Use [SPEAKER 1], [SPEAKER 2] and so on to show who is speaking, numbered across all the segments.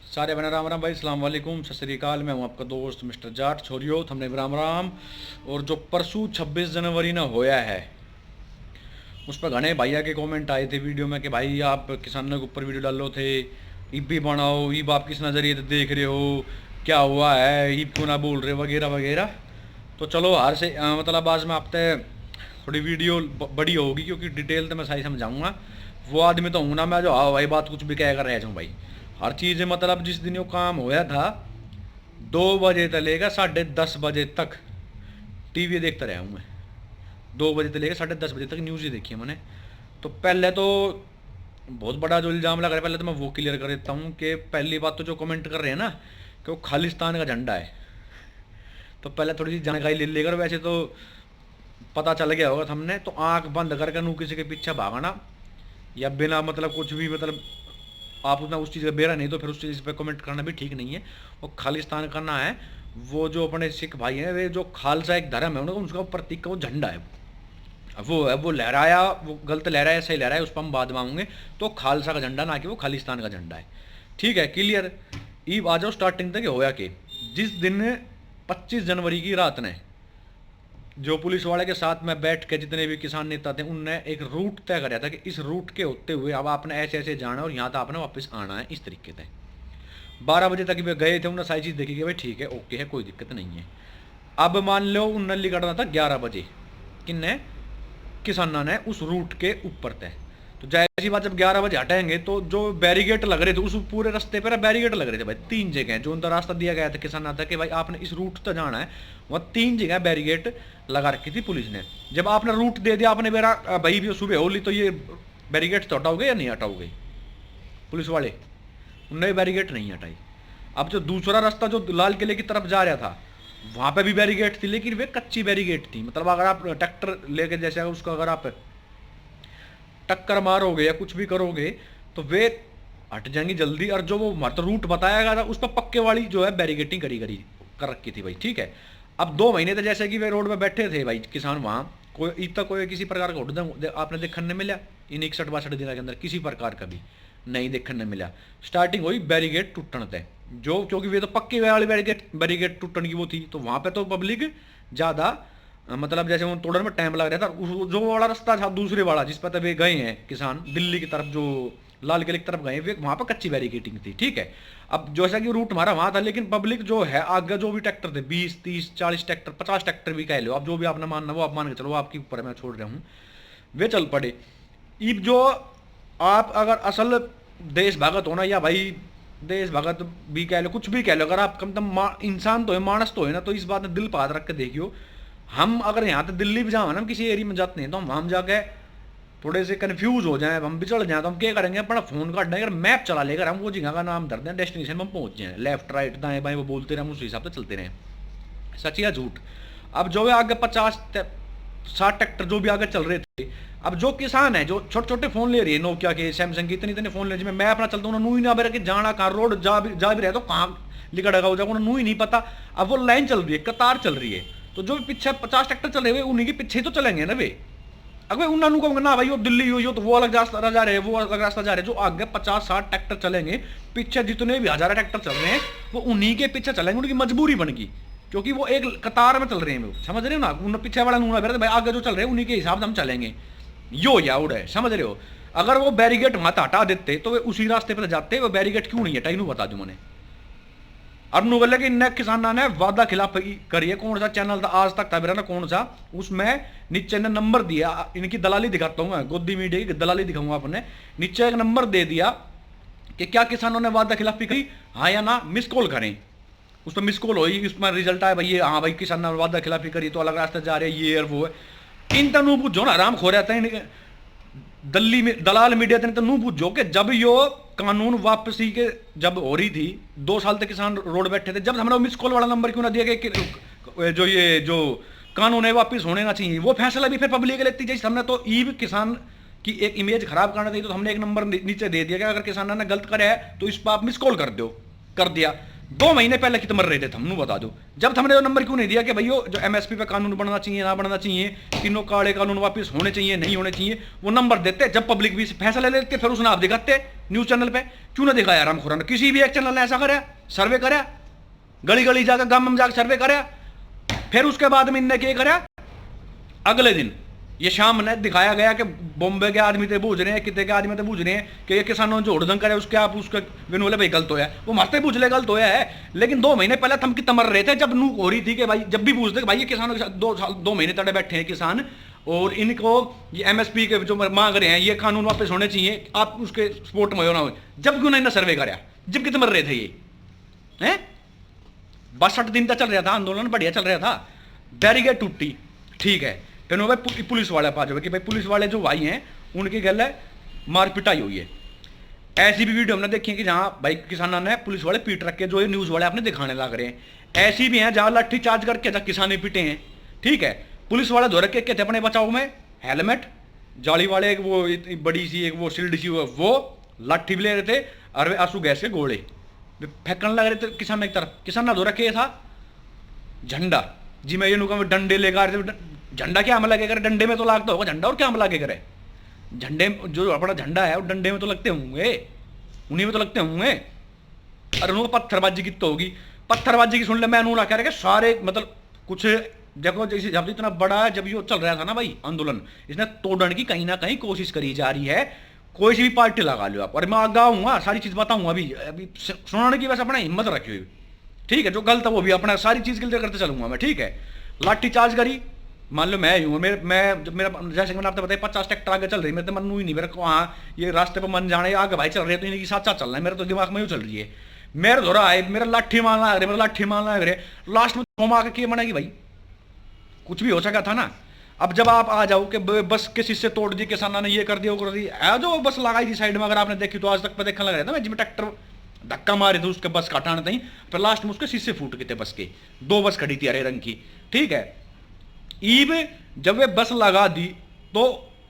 [SPEAKER 1] सारे बना राम राम भाई, सलाम वालेकुम, सत श्री अकाल। मैं हूं आपका दोस्त मिस्टर जाट छोरियो, हमने राम राम। और जो परसों 26 जनवरी ना होया है, उस पर घने भैया के कमेंट आए थे वीडियो में कि भाई आप किसानों के ऊपर वीडियो डालो थे, ईब भी बनाओ, ईब आप किस नज़रिए से देख रहे हो, क्या हुआ है, ईब क्यों ना बोल रहे, वगैरह वगैरह। तो चलो हार से मतलब आज मैं आपसे थोड़ी वीडियो बड़ी होगी, क्योंकि डिटेल तो मैं सही समझाऊंगा। वो आदमी तो हूँ ना मैं जो हाँ भाई बात कुछ भी कह कर रह जाऊँ भाई। हर चीज़ मतलब जिस दिन वो काम होया था 2 बजे से लेकर 10:30 बजे तक टीवी देखता रहा हूँ मैं। 2 बजे से लेकर 10:30 बजे तक न्यूज़ ही देखी है मैंने। तो पहले तो बहुत बड़ा जो इल्ज़ाम लग रहा है, पहले तो मैं वो क्लियर कर देता हूँ कि पहली बात तो जो कमेंट कर रहे हैं ना कि वो खालिस्तान का झंडा है, तो पहले थोड़ी सी जानकारी ले लेकर, वैसे तो पता चल गया होगा हमने। तो आंख बंद करके नू किसी के पीछे भागना या बिना मतलब कुछ भी मतलब आप उतना उस चीज़ का बेरा नहीं, तो फिर उस चीज़ पे कमेंट करना भी ठीक नहीं है। वो खालिस्तान करना है, वो जो अपने सिख भाई हैं, वे जो खालसा एक धर्म है उनका, उसका प्रतीक का वो झंडा है। अब वो है, वो लहराया, वो गलत लहराया सही लहराया उस पर हम बाद मांगेंगे। तो खालसा का झंडा ना कि वो खालिस्तान का झंडा है। ठीक है, क्लियर। ईब आ जाओ स्टार्टिंग तक होया कि जिस दिन 25 जनवरी की रात ने जो पुलिस वाले के साथ में बैठ के जितने भी किसान नेता थे, उनने एक रूट तय कराया था कि इस रूट के होते हुए अब आपने ऐसे ऐसे जाना और यहाँ तक आपने वापस आना है, इस तरीके से। 12 बजे तक वे गए थे, उन्होंने सारी चीज़ देखी कि भाई ठीक है, ओके है, कोई दिक्कत नहीं है। अब मान लो उन्होंने निकलना था 11 बजे, किन्ने किसाना ने उस रूट के ऊपर थे। तो जैसी बात, जब 11 बजे हटेंगे तो जो बैरिगेट लग रहे थे उस पूरे रास्ते पर बैरिगेट लग रहे थे भाई, 3 जगह जो उनका रास्ता दिया गया था किसाना था कि भाई आपने इस रूट तक जाना है, वह 3 जगह बैरिगेट लगा रखी थी पुलिस ने। जब आपने रूट दे दिया, आपने मेरा भाई भी सुबह होली, तो ये बैरिगेट तो हटाओगे या नहीं हटाओगे? पुलिस वाले उनने बैरिगेट नहीं हटाई। अब जो दूसरा रास्ता जो लाल किले की तरफ जा रहा था, वहां पे भी बैरिगेट थी, लेकिन वे कच्ची बैरिगेट थी। मतलब अगर आप ट्रैक्टर लेके जैसे उसका अगर आप टक्कर मारोगे या कुछ भी करोगे तो वे हट जाएंगी जल्दी। और जो वो मत रूट बताया गया था उस पर पक्के वाली जो है बैरिगेटिंग करी करी कर रखी थी भाई। ठीक है, अब 2 महीने थे जैसे कि वे रोड पे बैठे थे भाई किसान, वहाँ कोई इतना कोई किसी प्रकार का उद्यम आपने देखने नहीं मिला इन 61-62 दिनों के अंदर, किसी प्रकार का भी नहीं देखने नहीं मिला। स्टार्टिंग हुई बैरिगेट टूटने थे, जो क्योंकि वे तो पक्के वाली बैरिगेट बैरिगेट टूटने की वो थी, तो वहाँ पे तो पब्लिक ज़्यादा मतलब जैसे वो तोड़ने में टाइम लग रहा था। जो वाला रास्ता था दूसरे वाला जिस पर वे गए हैं किसान दिल्ली की तरफ, जो लाल किले की तरफ गए, वे वहाँ पर कच्ची बैरिकेटिंग थी। ठीक है, अब जैसा कि रूट हमारा वहाँ था, लेकिन पब्लिक जो है आगे जो भी ट्रैक्टर थे 20-30-40 ट्रैक्टर 50 ट्रैक्टर भी कह लो, अब जो भी आपने मानना वो आप मान के चलो, आपके ऊपर मैं छोड़ रहा हूँ, वे चल पड़े। अब जो आप अगर असल देश भगत होना या भाई देश भगत भी कह लो, कुछ भी कह लो, अगर आप कम तम इंसान तो है, मानस तो है ना, तो इस बात में दिल पर हाथ रख के देखियो। हम अगर यहाँ तक दिल्ली भी जाओ ना, हम किसी एरिया में जाते हैं तो हम वहाँ जाके थोड़े से कंफ्यूज हो जाए, हम बिचड़ जाए, तो हम क्या करेंगे, अपना फोन काटना है, अगर मैप चला लेकर हम वो जगह का नाम धर दें, डेस्टिनेशन में हम पहुंच जाए, लेफ्ट राइट दाएं बाएं वो बोलते रहे, हम उस हिसाब से चलते रहें। सच या झूठ? अब जो है आगे 50-60 ट्रैक्टर जो भी आगे चल रहे थे, अब जो किसान है जो छोटे छोटे फोन ले रही है, नोकिया के सैमसंग के इतने इतने फोन ले, जिसमें मैं अपना चलता हूँ नू ही ना मेरा कि जाना कहाँ, रोड जा भी रहे तो कहाँ लिखा हो जाएगा नू ही नहीं पता। अब वो लाइन चल रही है, कतार चल रही है, तो जो पीछे 50 ट्रैक्टर चल रहे हैं उन्हीं के पीछे तो चलेंगे ना वे। अगर उन्होंने कहूंगा ना भाई वो दिल्ली हुई हो तो वो अलग रास्ता जा रहे हैं, वो अलग रास्ता जा रहे हैं, जो आगे 50-60 ट्रैक्टर चलेंगे, पीछे जितने भी 1000 ट्रैक्टर चल रहे हैं वो उन्हीं के पीछे चलेंगे, उनकी मजबूरी बन गई, क्योंकि वो एक कतार में चल रहे हैं। वो समझ रहे हो ना, उन पीछे वाला नूना भाई आगे जो चल रहे हैं उन्हीं के हिसाब से हम चलेंगे, यो या उड़ है, समझ रहे हो? अगर वो बैरिगेट मत हटा देते तो वे उसी रास्ते पर जाते, वो बैरिगेट क्यों नहीं हटाई, बता दूं मैंने। अब नु बोले कि इन किसाना ने वादा खिलाफ करिए, कौन सा चैनल था आज तक था मेरा ना, कौन सा, उसमें नीचे ने नंबर दिया, इनकी दलाली दिखाता हूँ मैं, गोदी मीडिया की दलाली दिखाऊंगा आपने। नीचे एक नंबर दे दिया कि क्या किसानों ने वादा खिलाफी करी, हाँ या ना, मिस कॉल करें। उस पर मिस कॉल हुई, उसमें रिजल्ट आया भाई हाँ भाई किसान ने वादा खिलाफी करी तो अलग रास्ते जा रहे हैं, ये और वो है। इन तनु पूछो ना, आराम खो रहा था दिल्ली में दलाल मीडिया तो नू पूछो कि जब यो कानून वापसी के जब हो रही थी 2 साल तक किसान रोड बैठे थे, जब हमने मिस कॉल वाला नंबर क्यों ना दिया कि जो ये जो कानून है वापस होने ना चाहिए, वो फैसला भी फिर पब्लिक लेती जैसे हमने। तो ईब किसान की एक इमेज खराब करना थी, तो हमने एक नंबर नीचे दे दिया कि अगर किसान ने गलत करे है तो इस पर आप मिस कॉल कर दो, कर दिया। 2 महीने पहले कितने मर रहे थे, थमनू बता दो। जब हमने वो नंबर क्यों नहीं दिया कि भाई जो एमएसपी पे कानून बनना चाहिए, ना बनना चाहिए, तीनों काले कानून वापस होने चाहिए, नहीं होने चाहिए, वो नंबर देते। जब पब्लिक भी फैसला ले लेते फिर उसने आप दिखाते न्यूज चैनल पे। क्यों ना दिखाया रामखोरा ने? किसी भी एक चैनल ने ऐसा करा, सर्वे करा, गली गली जाकर गांव में जाकर सर्वे करा। फिर उसके बाद में इनने क्या करा, अगले दिन ये शाम ने दिखाया गया कि बॉम्बे के आदमी थे बूझ रहे हैं, कितने के आदमी थे बूझ रहे हैं कि ये किसानों जो उड़दंग करे उसके आप उसका बिन बोले भाई गलत होया है, वो मरते पूछ ले गलत होया है। लेकिन 2 महीने पहले हम कितना मर रहे थे जब नू हो रही थी कि भाई जब भी पूछते भाई ये किसानों के साथ 2 महीने तड़े बैठे हैं किसान, और इनको ये एमएसपी के जो मांग रहे हैं ये कानून वापस होने चाहिए, आप उसके सपोर्ट में हो ना हो। जब क्यों ना सर्वे कराया, जब कितने मर रहे थे ये हैं। 62 दिन तक चल रहा था आंदोलन, बढ़िया चल रहा था, बैरिकेड टूटी, ठीक है। फिर भाई पुलिस वाले पा जाओ कि भाई पुलिस वाले जो भाई हैं उनकी गल है मार पिटाई हुई है। ऐसी भी वीडियो हमने देखी है कि जहाँ भाई किसानों ने पुलिस वाले पीट रखे, जो ये न्यूज़ वाले आपने दिखाने लग रहे हैं। ऐसी भी हैं जहाँ लाठी चार्ज करके जहाँ किसाने पीटे हैं, ठीक है। पुलिस वाले धो रखे थे अपने बचाव में, हेलमेट जाली वाले एक वो बड़ी सी एक वो शील्ड सी वो लाठी भी ले रहे थे, और वे आंसू गैस के गोले फेंकने लग रहे थे किसान की तरफ। किसान ना धो रखे था झंडा, जी मैं ये नुका डंडे लेकर, झंडा क्या हमला के करे, डंडे में तो लागता होगा झंडा, और क्या हमला के करे। झंडे जो अपना झंडा है वो डंडे में तो लगते होंगे, उन्हीं में तो लगते होंगे। और उनको पत्थरबाजी की तो होगी, पत्थरबाजी की सुन ले मैं उन्होंने कह रहे सारे मतलब कुछ देखो जैसे जब इतना बड़ा जब ये चल रहा था ना भाई आंदोलन, इसने तोड़ने की कहीं ना कहीं कोशिश करी जा रही है। कोई सी भी पार्टी लगा लो आप, और मैं आगा हूँ सारी चीज बताऊंगा अभी सुनाने की बस अपना हिम्मत रखी हुई, ठीक है। जो गलत है वो भी अपना सारी चीज के लिए करते चलूंगा मैं, ठीक है। लाठी चार्ज करी, मान लो मैं हूँ, मेरा जैसे मैंने आपको बताया 50 ट्रैक्टर आगे चल रही है, मेरे तो मन ही नहीं, मेरे को हाँ ये रास्ते पर मन जाने आगे भाई चल रहे हैं तो इनकी साथ साथ चलना है, मेरे तो दिमाग में यूँ चल रही है। मेरे धोरा आए, मेरा लाठी मारना है, मेरा लाठी मारना है, लास्ट में घुमा के बनेगी भाई, कुछ भी हो सका था ना। अब जब आप आ जाओ कि बस के शीशे तोड़ दी किसानों ने, ये कर दिया वो कर दिया, जो बस लगाई थी साइड में, अगर आपने देखी तो आज तक पे देखने लग रहा था मैं, जिसमें ट्रैक्टर धक्का मारे थे उसके बस का हटाने तहीं, फिर लास्ट में उसके शीशे फूट गए थे बस के। 2 बस खड़ी थी हरे रंग की, ठीक है। ईब जब वे बस लगा दी तो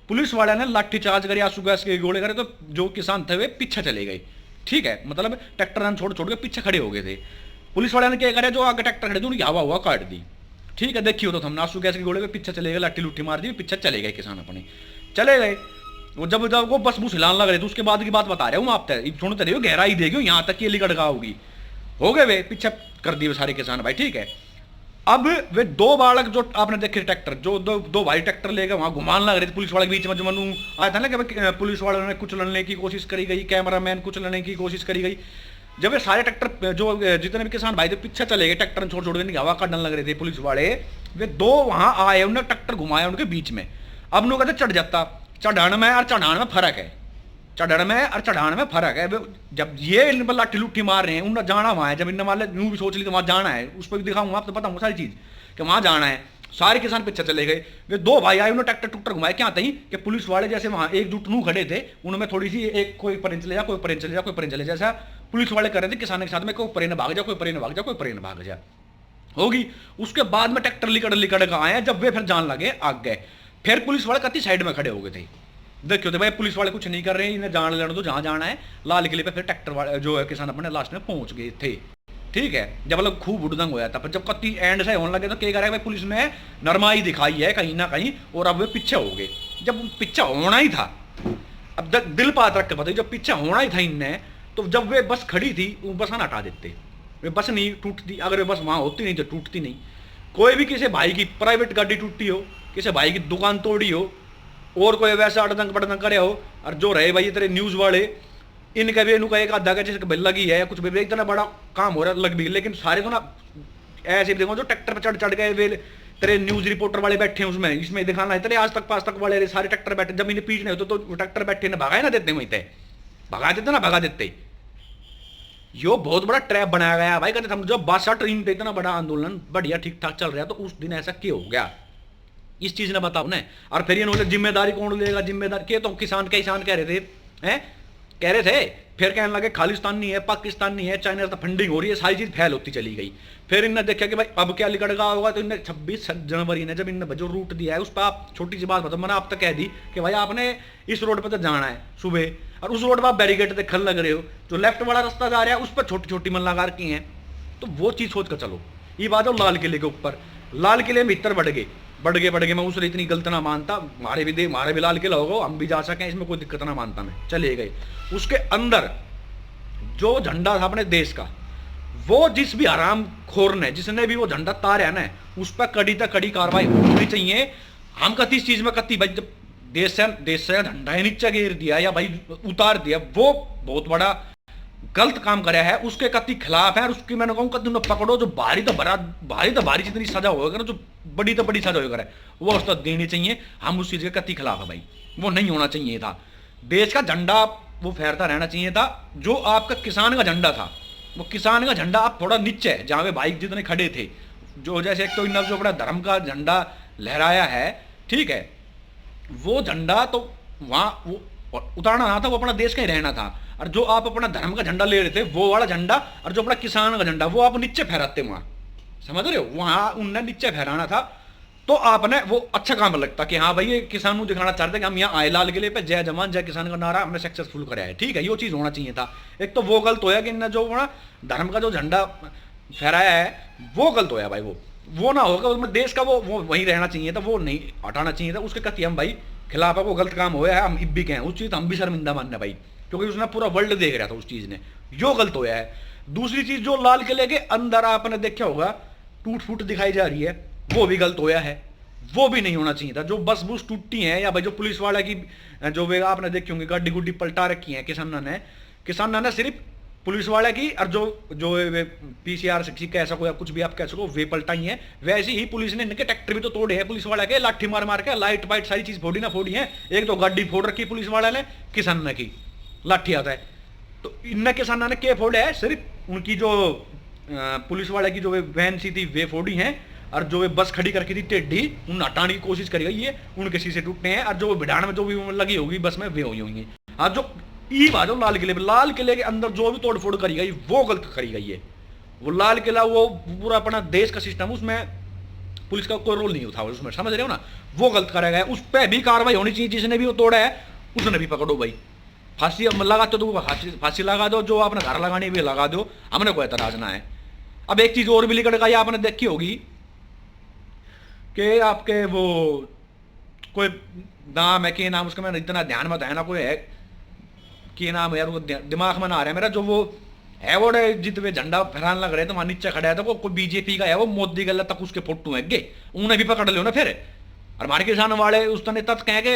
[SPEAKER 1] पुलिस वाले ने लाठी चार्ज करी, आंसू गैस के गोले करे, तो जो किसान थे वे पीछे चले गए, ठीक है। मतलब ट्रैक्टर छोड़ छोड़ के पीछे खड़े हो गए थे। पुलिस वाले ने क्या करे, जो आगे ट्रैक्टर खड़े थे उनकी हवा हुआ काट दी, ठीक है। देखिए तो हमने आंसू गैस के गोले पे पीछे चले गए, लाठी लुट्ठी मार दी, पीछे चले गए किसान अपने, चले गए। वो जब जब वो बस बुस हिलाने लग रहे थे उसके बाद की बात बता रहा हूँ आप, सुनते रहिए, गहराई देगी यहाँ तक ये लिकड़ होगी। हो गए वे पीछे कर दिए सारे किसान भाई, ठीक है। अब वे 2 बालक जो आपने देखे ट्रैक्टर, जो दो भाई ट्रैक्टर लेकर वहां घुमाने लग रहे थे पुलिस वाले के बीच में, जो मनु आया था ना कि पुलिस वालों ने कुचलने की कोशिश करी गई, कैमरामैन कुचलने की कोशिश करी गई। जब ये सारे ट्रैक्टर जो जितने भी किसान भाई थे पीछे चले गए, ट्रैक्टर छोड़ छोड़ के हवा काटने लग रहे थे पुलिस वाले, वे 2 वहां आए, उन्होंने ट्रैक्टर घुमाया उनके बीच में। अब लोग कहते चढ़ जाता, चढ़ान में और चढ़ान में फर्क है, चढ़ान में और चढ़ान में फर्क है। जब ये इन पर लाठी लुट्ठी मार रहे हैं, उन्हें जाना वहां है, जब इन मान यूं भी सोच ली तो वहां जाना है, उस पर भी दिखाऊंगा आपको, बताऊंगा सारी चीज कि वहां जाना है। सारे किसान पीछे चले गए, वे 2 भाई आए, उन्होंने ट्रैक्टर टुक्टर घुमाया, क्या था कि पुलिस वाले जैसे वहां एकजुट नू खड़े थे, उनमें थोड़ी सी एक कोई परेन चले जा, कोई परेन चले जा, कोई परेन चले जा, जैसा पुलिस वाले कर रहे थे किसान के साथ में, कोई परेन भाग जा, कोई परेन भाग जा, कोई परेन भाग जा होगी। उसके बाद में ट्रैक्टर लिकड़ लिकड़ कर आए, जब वे फिर जान लगे आग गए, फिर पुलिस वाले कति साइड में खड़े हो गए थे। देखियो तो भाई पुलिस वाले कुछ नहीं कर रहे हैं, इन्हें जान लेने दो जहां जाना है। लाल किले पे फिर ट्रैक्टर वाले जो है किसान अपने लास्ट में पहुंच गए थे, ठीक है। जब मतलब खूब उड़दंग होया था, पर जब कत्ती एंड से होने लगे तो क्या करेगा भाई, पुलिस ने नरमाई दिखाई है कहीं ना कहीं, और अब वे पीछे हो गए। जब पीछे होना ही था, अब दिल पात रख के बताइए, जब पीछे होना ही था इनने, तो जब वे बस खड़ी थी वो बस ना हटा देते, वे बस नहीं टूटती, अगर वे बस वहां होती नहीं तो टूटती नहीं। कोई भी किसी भाई की प्राइवेट गाड़ी टूटी हो, किसी भाई की दुकान तोड़ी हो, और कोई वैसा अड़दंग पड़दंग करे हो, और जो रहे भाई तेरे न्यूज वाले, इनका भी इनका एक आधा का जैसे बिल लगी है, कुछ भी इतना बड़ा काम हो रहा है लग भी, लेकिन सारे तो ना ऐसे देखो जो ट्रैक्टर पर चढ़ चढ़ गए वे तेरे न्यूज रिपोर्टर वाले बैठे हैं उसमें, इसमें दिखाना है तेरे आज तक पास तक वाले सारे ट्रैक्टर बैठे, जब इन्हें पीछने होते तो ट्रैक्टर बैठे ना भगा ना देते, वहीं भगा देते ना, भगा देते। यो बहुत बड़ा ट्रैप बनाया गया भाई, कहते हम जब 62 ट्रेन पे इतना बड़ा आंदोलन बढ़िया ठीक ठाक चल रहा है, तो उस दिन ऐसा क्यों हो गया, इस चीज ने बताओ ना। और फिर इन्होंने जिम्मेदारी कौन लेगा, जिम्मेदारी के तो किसान कह रहे थे, हैं कह रहे थे, फिर कहने लगे खालिस्तान नहीं है, पाकिस्तान नहीं है, चाइना से फंडिंग हो रही है, सारी चीज फैल होती चली गई। फिर इन्होंने देखा कि भाई अब क्या लिकड़गा होगा, तो इन्हें 26 जनवरी ने जब इन्हें जो रूट दिया है उस पर आप छोटी सी बात बताओ, मैंने आप तक कह दी कि भाई आपने इस रोड पर तो जाना है सुबह, और उस रोड पर आप बैरिकेड देखने लग रहे हो, जो लेफ्ट वाला रास्ता जा रहा है उस पर छोटी छोटी मन लगा रखी हैं, तो वो चीज़ सोच कर चलो। ये बात है लाल किले के ऊपर, लाल किले में इतर बढ़ गए मैं उससे इतनी गलत ना मानता, हमारे भी लाल किला होगा, हम भी जा सकें, इसमें कोई दिक्कत ना मानता मैं, चले गए। उसके अंदर जो झंडा था अपने देश का, वो जिस भी हराम खोर ने, जिसने भी वो झंडा तारा ना, उस पर कड़ी तक कड़ी कार्रवाई होनी चाहिए। हम कति इस चीज में कति भाई, जब देश से झंडा ही नीचे गिर दिया या भाई उतार दिया, वो बहुत बड़ा गलत काम कराया है, उसके कति खिलाफ है। और उसकी मैंने कहूँ कति पकड़ो, जो भारी तो भारी जितनी सजा होगा ना, जो बड़ी तो बड़ी सजा होगा वो उसको देनी चाहिए। हम उस चीज के कति खिलाफ है भाई, वो नहीं होना चाहिए था। देश का झंडा वो फहरता रहना चाहिए था। जो आपका किसान का झंडा था, वो किसान का झंडा आप थोड़ा नीचे है, जहाँ पे भाई जितने खड़े थे, जो जैसे एक तो इन जो बड़ा धर्म का झंडा लहराया है, ठीक है, वो झंडा तो वहाँ वो उतारना ना था, वो अपना देश का ही रहना था। और जो आप अपना धर्म का झंडा ले रहे थे, वो वाला झंडा, और जो अपना किसान का झंडा, वो आप नीचे फहराते वहाँ, समझ रहे हो, वहाँ उनने नीचे फहराना था। तो आपने वो अच्छा काम लगता कि हाँ भाई ये किसान को दिखाना चाहते हैं कि हम यहाँ आए लाल किले पे, जय जवान जय किसान का नारा हमने सक्सेसफुल कराया है, ठीक है, ये चीज़ होना चाहिए था। एक तो वो गलत होया कि इनने जो धर्म का जो झंडा फहराया है वो गलत होया भाई, वो ना होगा, उसमें देश का वो वहीं रहना चाहिए था, वो नहीं हटाना चाहिए था। उसके कति हम भाई खिलाफ है, वो गलत काम होया है, हम इब भी कहें उस चीज़ हम भी शर्मिंदा मानना भाई, क्योंकि उसने पूरा वर्ल्ड देख रहा था उस चीज़ ने, जो गलत होया है। दूसरी चीज़ जो लाल किले के अंदर आपने देखा होगा टूट फूट दिखाई जा रही है, वो भी गलत होया है, वो भी नहीं होना चाहिए था। जो बस बुस टूटी है, या भाई जो पुलिस वाला की जो वे आपने देखी होंगी गाड़ी गुड्डी पलटा रखी है किसाना ने सिर्फ पुलिस वाले की, और जो पीसीआर से कह सको या कुछ भी आप कह सको, वे पलटाई हैं। वैसे ही पुलिस ने इनके ट्रैक्टर भी तो तोड़े हैं पुलिस वाले के, लाठी मार के, लाइट वाइट सारी चीज फोड़ी ना फोड़ी है। एक तो गाड़ी फोड़ रखी पुलिस वाले ने, किसान की लाठी आता है, तो इन किसाना ने क्या फोड़े है, सिर्फ उनकी जो पुलिस वाले की जो वैन सी थी वे फोड़ी है, और जो वे बस खड़ी करके थी टेढ़ी, उन हटाने की कोशिश करी गई है, उनके शीशे टूटने हैं, और जो भिड़ान में जो भी लगी होगी बस में वे हुई होंगी। आज जो ई बात लाल किले के अंदर जो भी तोड़फोड़ करी गई वो गलत करी गई है। वो लाल किला वो पूरा अपना देश का सिस्टम, उसमें पुलिस का कोई रोल नहीं उठा उसमें, समझ रहे हो ना, वो गलत करा गया। उस पर भी कार्रवाई होनी चाहिए, जिसने भी वो तोड़ा है उसने भी पकड़ो भाई, फांसी लगाते तो फांसी लगा दो, जो आपने घर लगानी भी लगा दो, हमने कोई एतराज ना है। अब एक चीज और भी लिखड़ गई, आपने देखी होगी कि आपके वो कोई नाम है, कि नाम उसका मैंने इतना ध्यान में है ना, कोई है कि नाम है यार, वो दिमाग में ना आ रहा है मेरा, जो वो है वो जितने झंडा फहराने लग रहे तो वहां नीचे खड़ा है, तो कोई बीजेपी का है, वो मोदी गला तक उसके फोटो है गे, उन्हें भी पकड़ लो ना फिर। और हमारे किसान वाले उस नेता कह के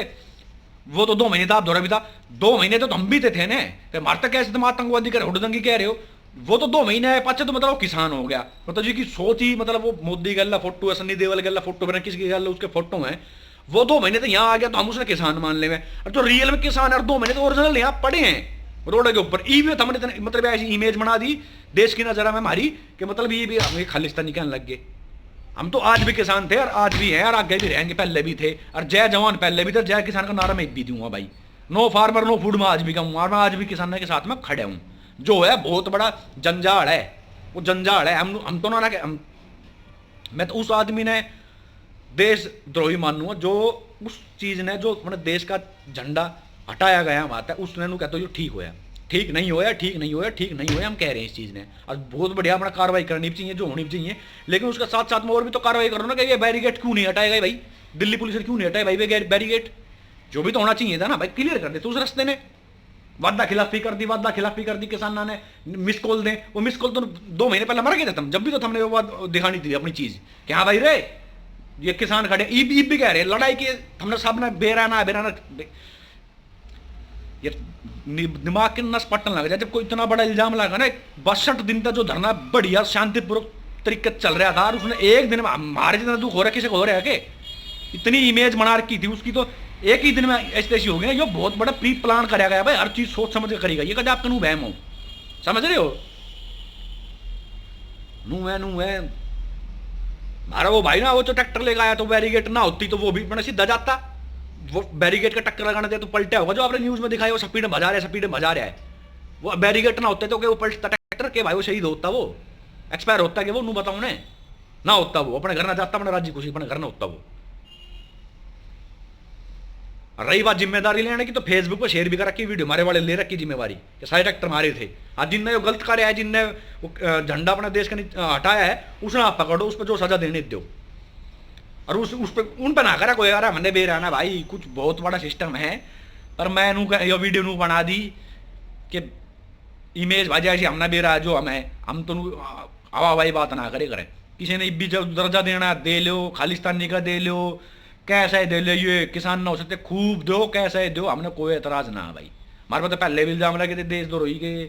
[SPEAKER 1] वो तो 2 महीने था, आप दौरा भी था, 2 महीने तो हम भी थे ना, तो मारता कैसे तुम आतंकवादी कर हुडदंगी कह रहे हो, वो तो 2 महीने पाचे तो मतलब किसान हो गया, मतलब जी की सोच ही, मतलब वो मोदी गला फोटो है, सन्नी देवल गला फोटो बना, किसकी गल उसके फोटो है, वो 2 महीने तो यहाँ आ गया तो हम उसने किसान मान ले, और जो रियल में किसान है, और 2 महीने तो ओरिजिनल यहाँ पड़े हैं रोड के ऊपर। ई भी हमने मतलब ऐसी इमेज बना दी देश की नजर में हमारी कि मतलब ये भी हमें खालिस्तानी कहने लग गए। हम तो आज भी किसान थे और आज भी हैं और आगे भी रहेंगे, पहले भी थे, और जय जवान पहले भी थे, जय किसान का नारा मैं भी दूंगा भाई, नो फार्मर नो फूड में आज भी कहूँगा, और मैं आज भी किसान के साथ में खड़े हूँ। जो है बहुत बड़ा जंजाल है, वो जंजाल है, हम तो ना मैं तो उस आदमी ने देशद्रोही मानूंगा जो उस चीज ने, जो अपने देश का झंडा हटाया गया वहां तक, उसने कहता हूँ ठीक होया, ठीक नहीं होया, ठीक नहीं होया, ठीक नहीं होया, हम कह रहे हैं इस चीज ने, और बहुत बढ़िया अपना कार्रवाई करनी भी चाहिए, जो होनी भी चाहिए। लेकिन उसके साथ साथ में और भी तो कार्रवाई करो ना, कि ये बैरिकेड क्यों नहीं हटाए गए भाई, दिल्ली पुलिस ने क्यों नहीं हटाए भाई बैरिकेड, जो भी तो होना चाहिए था ना भाई, क्लियर कर देते उस रास्ते ने। वादा खिलाफी कर दी किसाना ने, मिस कॉल दें, वो मिस कॉल तो 2 महीने पहले मर गए थे, जब भी तो हमने वो दिखानी थी अपनी चीज कि हाँ भाई रे ये किसान खड़े, ईब भी कह रहे लड़ाई की, हमने सब ने बेराना ये दिमाग के नस पटन लग जाए। जब कोई इतना बड़ा इल्जाम लगा ना, 62 दिन तक जो धरना बढ़िया शांतिपूर्वक तरीके चल रहा था, और उसने एक दिन में, हमारे जितना दुख हो रहा है किसी को हो रहा है कि इतनी इमेज बना रखी थी उसकी, तो एक ही दिन में ऐसी हो गई ना, ये बहुत बड़ा प्री प्लान कराया गया भाई, हर चीज सोच समझ के करी गई, ये कभी आपका नू वहम हो, समझ रहे हो, नू है हमारा वो भाई ना, वो जो ट्रैक्टर लेकर आया तो बैरिकेड ना होती तो वो भी मैंने सीधा जाता, वो बैरिकेड का टक्कर लगाना दे तो पलटा होगा, जो आपने न्यूज में दिखाया वो स्पीड में भजा रहा है, वो बैरिकेड ना होते तो वो पलटता ट्रैक्टर के भाई, वो शहीद होता, वो एक्सपायर होता कि वो नू बताऊं ना होता, वो अपने घर ना जाता, अपने राज्य खुशी अपने घर ना होता वो। और रही बात जिम्मेदारी लेने की, तो फेसबुक पर शेयर भी कर रखी वीडियो, हमारे वाले ले रखी जिम्मेवारी कि साइड एक्टर मारे थे। आज जिनने गलत कार्य है, जिनने झंडा अपने देश का हटाया है, उसने आप पकड़ो, उस पर जो सजा देने दो। और उस पर उन पर ना करा कोई यार हमने बेरा ना भाई, कुछ बहुत बड़ा सिस्टम है। पर मैं ये वीडियो नू बना दी कि इमेज भाई ऐसी हमने बेरा जो हम तो हवा भाई बात ना करे करें। किसी ने भी जब दर्जा देना दे लो, खालिस्तानी का दे लो, कैसे दे लो, ये किसान ना हो सकते खूब दो, कैसे दो, हमने कोई एतराज ना भाई। हमारे पास पहले भी इल्जाम लगे थे देश द्रोही के,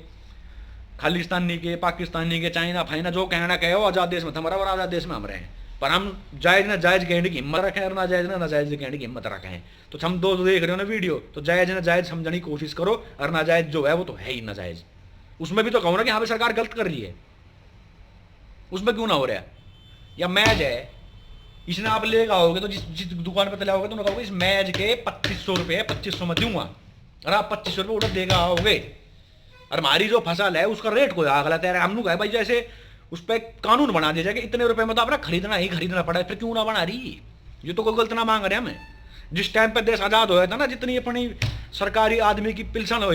[SPEAKER 1] खालिस्तानी के, पाकिस्तानी के, चाइना फाइना जो कहना कहे हो, आज़ाद देश में था हमारा और आज़ाद देश में हम रहे हैं। पर हम जायज़ ना जायज़ कहने की हिम्मत रखें और ना जायज़ ना जायज़ कहने की हिम्मत रखें। तो हम दो देख रहे हो ना वीडियो, तो जायज़ ना जायज़ समझने की कोशिश करो, और ना जायज़ जो है वो तो है ही ना जायज़। उसमें भी तो कहूँ ना कि हाँ भाई सरकार गलत कर रही है, उसमें क्यों ना हो रहा है। या मैच है, इसने आप ले आओगे तो जिस दुकान पर चले आओगे तो कहोगे इस मैच के 2500 रुपये 2500 में दूंगा, और आप 2500 रुपये उधर देगा आओगे। और हमारी जो फसल है उसका रेट कोई गलत है, हम लोग है भाई जैसे उस पर कानून बना दिया जाए कि इतने रुपए में तो आपने खरीदना ही खरीदना पड़ा है, फिर क्यों ना बना रही। ये तो कोई गलत ना मांग रहे हमें। जिस टाइम पर देश आज़ाद होया था ना, जितनी अपनी सरकारी आदमी की पिल्सन हो,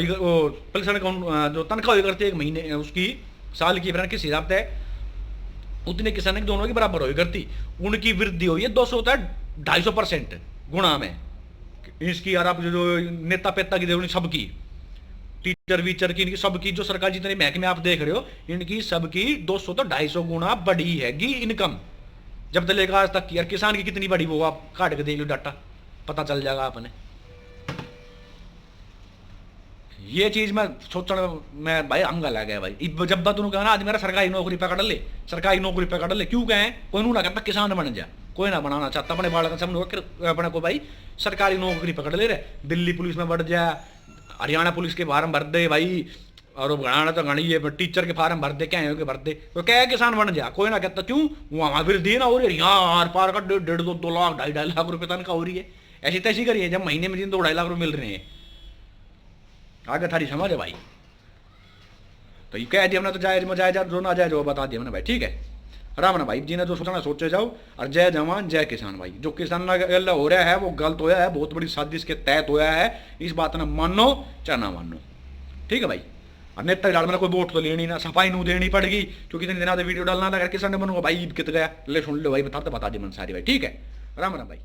[SPEAKER 1] पिल्सन जो तनख्वाह हुई करती है एक महीने उसकी, साल की, फिर किस हिसाब से उतने किसान दोनों की बराबर हुई करती, उनकी वृद्धि हुई है 200 होता है 250% गुणा में इसकी। और आप जो नेता पेता की देखो सबकी, टीचर वीचर की, इनकी सबकी जो सरकार जितने महकमे आप देख रहे हो, इनकी सबकी 200 तो 250 गुना बढ़ी हैगी इनकम जब तक लेकर आज तक की। और किसान की कितनी बड़ी वो आप काट के देख लो डाटा, पता चल जाएगा आपने। ये चीज मैं सोचने में भाई हम गला गया भाई। जब बात उन्होंने कहा ना आज मेरा सरकारी नौकरी पकड़ ले, सरकारी नौकरी पकड़ ले, क्यों कहें, कोई ना कहता किसान बन जा, कोई ना बनाना चाहता अपने बालक सब अपने को भाई सरकारी नौकरी पकड़ ले रहे। दिल्ली पुलिस में बढ़ जा, हरियाणा पुलिस के फार्म भर दे भाई, और घना तो घनी है टीचर के फार्म भर दे, क्या है भर दे, तो क्या है किसान बन जा, कोई ना कहता क्यों वहां वृद्धि ना हो रही है, यहाँ आर पार का 1.5-2 लाख 2.5 लाख रुपए तनख्वाह हो रही है। ऐसी तैसी करी है जब महीने में 2-2.5 लाख रुपए मिल रहे हैं। आगे थारी समझ है भाई। तो ये कह दिया हमने, तो जायज में जायज जो ना जायज वो बता दिया हमने भाई, ठीक है राम ना भाई। जी ने जो सोचना सोचे जाओ, और जय जवान जय किसान भाई। जो किसान गल हो रहा है वो गलत होया है, बहुत बड़ी साजिश के तहत होया है, इस बात ना मानो चाहे ना मानो, ठीक है भाई। और नेता डाल मैंने कोई वोट तो लेनी ना, सफाई नू देनी पड़ेगी, क्योंकि इतने दिनों वीडियो डालना था, अगर किसान ने बनूंगा भाई कित गया ले सुन लो भाई, बता दी मन सारी भाई, ठीक है राम राम भाई।